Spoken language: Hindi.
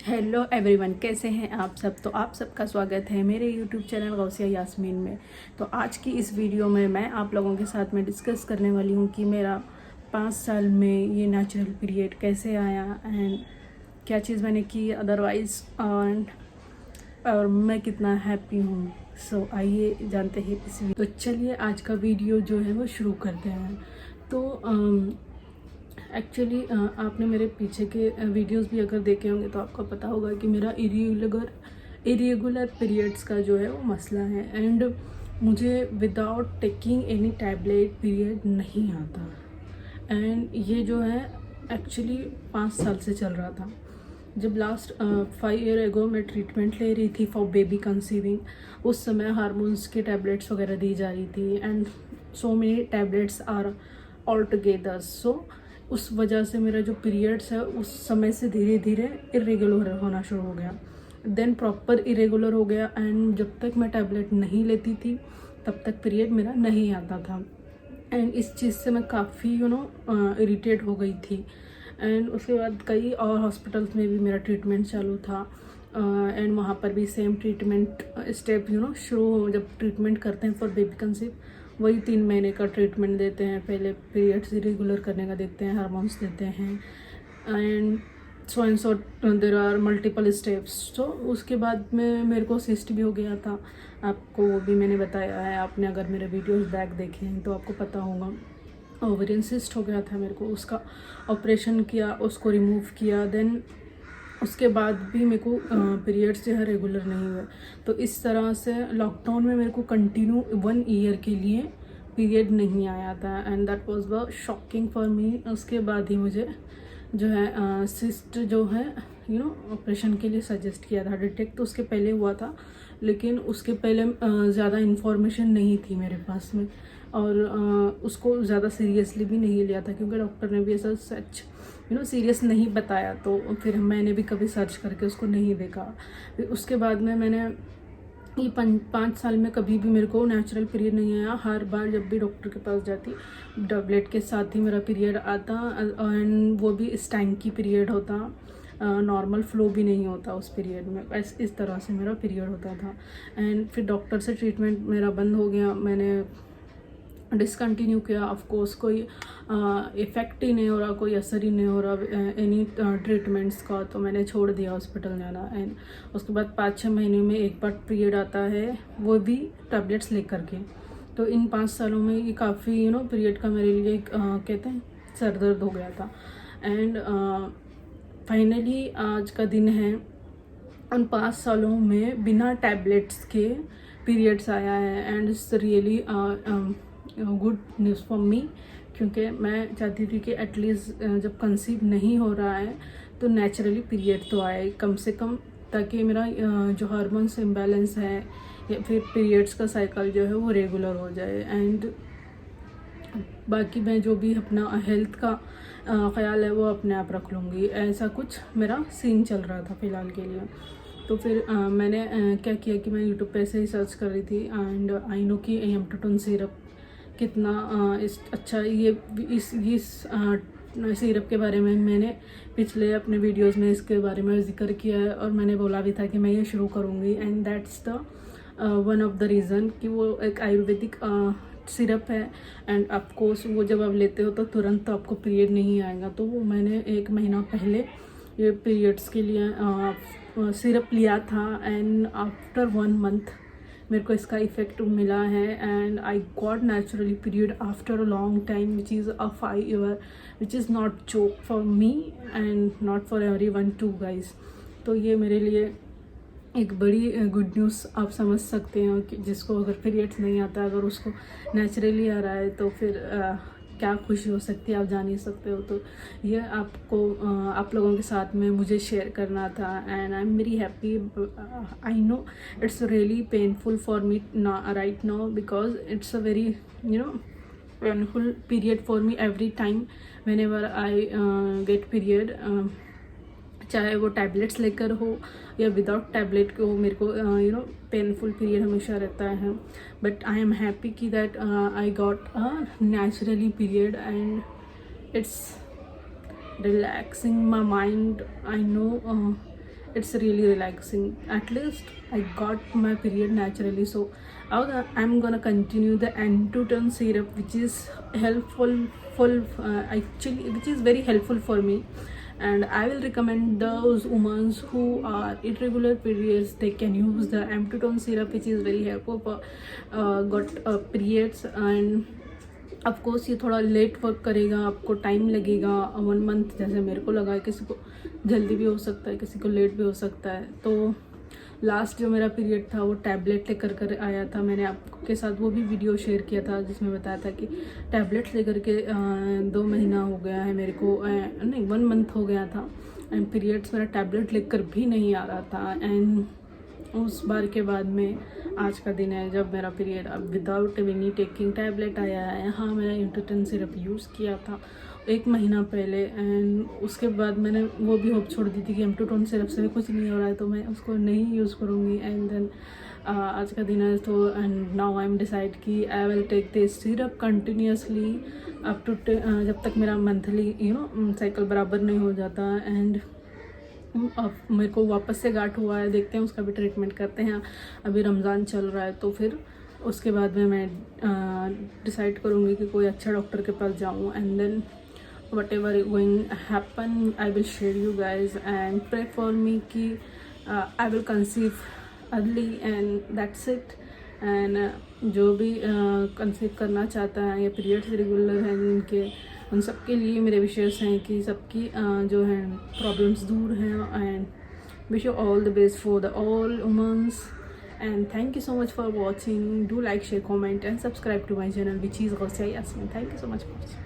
हेलो एवरीवन, कैसे हैं आप सब। तो आप सबका स्वागत है मेरे यूट्यूब चैनल गौसिया यास्मीन में। तो आज की इस वीडियो में मैं आप लोगों के साथ में डिस्कस करने वाली हूँ कि मेरा 5 साल में ये नेचुरल पीरियड कैसे आया एंड क्या चीज़ मैंने की अदरवाइज़, और मैं कितना हैप्पी हूँ। सो आइए जानते हैं इस वीडियो। तो चलिए आज का वीडियो जो है वो शुरू करते हैं। तो एक्चुअली आपने मेरे पीछे के वीडियोस भी अगर देखे होंगे तो आपको पता होगा कि मेरा इरेगुलर पीरियड्स का जो है वो मसला है एंड मुझे without taking any tablet period नहीं आता। एंड ये जो है एक्चुअली 5 साल से चल रहा था। जब लास्ट 5 ईयर एगो मैं ट्रीटमेंट ले रही थी फॉर बेबी कंसीविंग, उस समय हार्मोन्स के टैबलेट्स वगैरह दी जा रही थी and so many tablets are all together. सो उस वजह से मेरा जो पीरियड्स है उस समय से धीरे धीरे इरेगुलर होना शुरू हो गया, देन प्रॉपर इरेगुलर हो गया एंड जब तक मैं टैबलेट नहीं लेती थी तब तक पीरियड मेरा नहीं आता था। एंड इस चीज़ से मैं काफ़ी इरिटेट हो गई थी। एंड उसके बाद कई और हॉस्पिटल्स में भी मेरा ट्रीटमेंट चालू था एंड वहाँ पर भी सेम ट्रीटमेंट स्टेप शुरू हो। जब ट्रीटमेंट करते हैं फॉर बेबी कंसीव, वही 3 महीने का ट्रीटमेंट देते हैं। पहले पीरियड्स रेगुलर करने का देते हैं, हार्मोन्स देते हैं and so there are multiple steps. तो उसके बाद में मेरे को सिस्ट भी हो गया था, आपको वो भी मैंने बताया है। आपने अगर मेरे वीडियोस बैक देखे हैं तो आपको पता होगा। ओवेरियन सिस्ट हो गया था मेरे को, उसका ऑपरेशन किया, उसको रिमूव किया। देन उसके बाद भी मेरे को पीरियड्स जो है रेगुलर नहीं हुए। तो इस तरह से लॉकडाउन में मेरे को कंटिन्यू 1 ईयर के लिए पीरियड नहीं आया था and that was the shocking for me. उसके बाद ही मुझे जो है सिस्ट जो है ऑपरेशन के लिए सजेस्ट किया था। डिटेक्ट तो उसके पहले हुआ था, लेकिन उसके पहले ज़्यादा इन्फॉर्मेशन नहीं थी मेरे पास में और उसको ज़्यादा सीरियसली भी नहीं लिया था क्योंकि डॉक्टर ने भी ऐसा सच सीरियस नहीं बताया। तो फिर मैंने भी कभी सर्च करके उसको नहीं देखा। फिर उसके बाद में मैंने ये 5 साल में कभी भी मेरे को नेचुरल पीरियड नहीं आया। हर बार जब भी डॉक्टर के पास जाती, टैबलेट के साथ ही मेरा पीरियड आता एंड वो भी इस टाइम की पीरियड होता, नॉर्मल फ्लो भी नहीं होता उस पीरियड में। इस तरह से मेरा पीरियड होता था एंड फिर डॉक्टर से ट्रीटमेंट मेरा बंद हो गया, मैंने डिसकंटिन्यू किया। ऑफ कोर्स कोई इफ़ेक्ट ही नहीं हो रहा, कोई असर ही नहीं हो रहा एनी ट्रीटमेंट्स का, तो मैंने छोड़ दिया हॉस्पिटल जाना। एंड उसके बाद 5-6 महीने में एक बार पीरियड आता है, वो भी टैबलेट्स लेकर के। तो इन 5 सालों में ये काफ़ी पीरियड का मेरे लिए कहते हैं सर दर्द हो गया था। एंड फाइनली आज का दिन है, उन 5 सालों में बिना टैबलेट्स के पीरियड्स आया है and it's really good news for me, क्योंकि मैं चाहती थी कि एटलीस्ट जब कंसीव नहीं हो रहा है तो नेचुरली पीरियड तो आए कम से कम, ताकि मेरा जो हार्मोन्स इम्बैलेंस है या फिर पीरियड्स का साइकिल जो है वो रेगुलर हो जाए। एंड बाकी मैं जो भी अपना हेल्थ का ख्याल है वो अपने आप रख लूँगी, ऐसा कुछ मेरा सीन चल रहा था फ़िलहाल के लिए। तो फिर मैंने क्या किया कि मैं यूट्यूब पे से ही सर्च कर रही थी एंड आई नो कि एम्प्टोटोन सिरप कितना अच्छा, इस सिरप के बारे में मैंने पिछले अपने वीडियोस में इसके बारे में जिक्र किया है और मैंने बोला भी था कि मैं ये शुरू करूँगी। And that's the one of the reason कि वो एक आयुर्वेदिक सिरप है एंड ऑफकोर्स वो जब आप लेते हो तो तुरंत तो आपको पीरियड नहीं आएगा। तो वो मैंने 1 महीना पहले ये पीरियड्स के लिए सिरप लिया था एंड आफ्टर 1 मंथ मेरे को इसका इफ़ेक्ट मिला है and I got naturally period after a long time which is a 5 year, which is not joke for me and not for everyone too guys. तो ये मेरे लिए एक बड़ी गुड न्यूज़ आप समझ सकते हैं कि जिसको अगर पीरियड्स नहीं आता, अगर उसको नेचुरली आ रहा है तो फिर क्या खुशी हो सकती है आप जान ही सकते हो। तो ये आपको आप लोगों के साथ में मुझे शेयर करना था and I am very happy. I know it's really painful for me right now because it's a very painful period for me every time whenever I get period, चाहे वो टैबलेट्स लेकर हो या विदाउट टैबलेट के हो। मेरे को पेनफुल पीरियड हमेशा रहता है, बट आई एम हैप्पी कि that I got a naturally period and it's relaxing my mind. I know it's really relaxing. At least I got my period naturally. So I'm gonna continue the Antuton syrup, which is actually, which is very helpful for me. And I will recommend those women who are irregular periods, they can use the Amtutone syrup, which is very helpful for got periods. And of course ये थोड़ा लेट वर्क करेगा, आपको टाइम लगेगा 1 मंथ जैसे मेरे को लगा है, किसी को जल्दी भी हो सकता है, किसी को लेट भी हो सकता है। तो लास्ट जो मेरा पीरियड था वो टैबलेट लेकर कर आया था, मैंने आपके साथ वो भी वीडियो शेयर किया था जिसमें बताया था कि टैबलेट लेकर के 2 महीना हो गया है मेरे को, नहीं 1 मंथ हो गया था, एंड पीरियड्स मेरा टैबलेट लेकर भी नहीं आ रहा था। एंड उस बार के बाद में आज का दिन है जब मेरा पीरियड अब विदाउट एनी टेकिंग टैबलेट आया है। हाँ, मैंने एंटूटन सिरप यूज़ किया था 1 महीना पहले, एंड उसके बाद मैंने वो भी होप छोड़ दी थी कि एंटूटन सिरप से भी कुछ नहीं हो रहा है तो मैं उसको नहीं यूज़ करूँगी। एंड देन आज का दिन है तो and now I am decide कि I will take this syrup continuously up to जब तक मेरा मंथली साइकिल बराबर नहीं हो जाता। एंड अब मेरे को वापस से गांठ हुआ है, देखते हैं उसका भी ट्रीटमेंट करते हैं। अभी रमज़ान चल रहा है तो फिर उसके बाद में मैं डिसाइड करूँगी कि कोई अच्छा डॉक्टर के पास जाऊँ। And then whatever going happen I will share you guys and pray for me कि I will conceive early and that's it. And जो भी कंसीव करना चाहता है या पीरियड्स रेगुलर हैं जिनके, उन सब के लिए मेरे विशेष हैं कि सबकी जो है प्रॉब्लम्स दूर हैं। And wish you all the best for the all womens and thank you so much for watching. Do like, share, comment and subscribe to my channel which is Gausia Yasmin. Thank you so much for watching.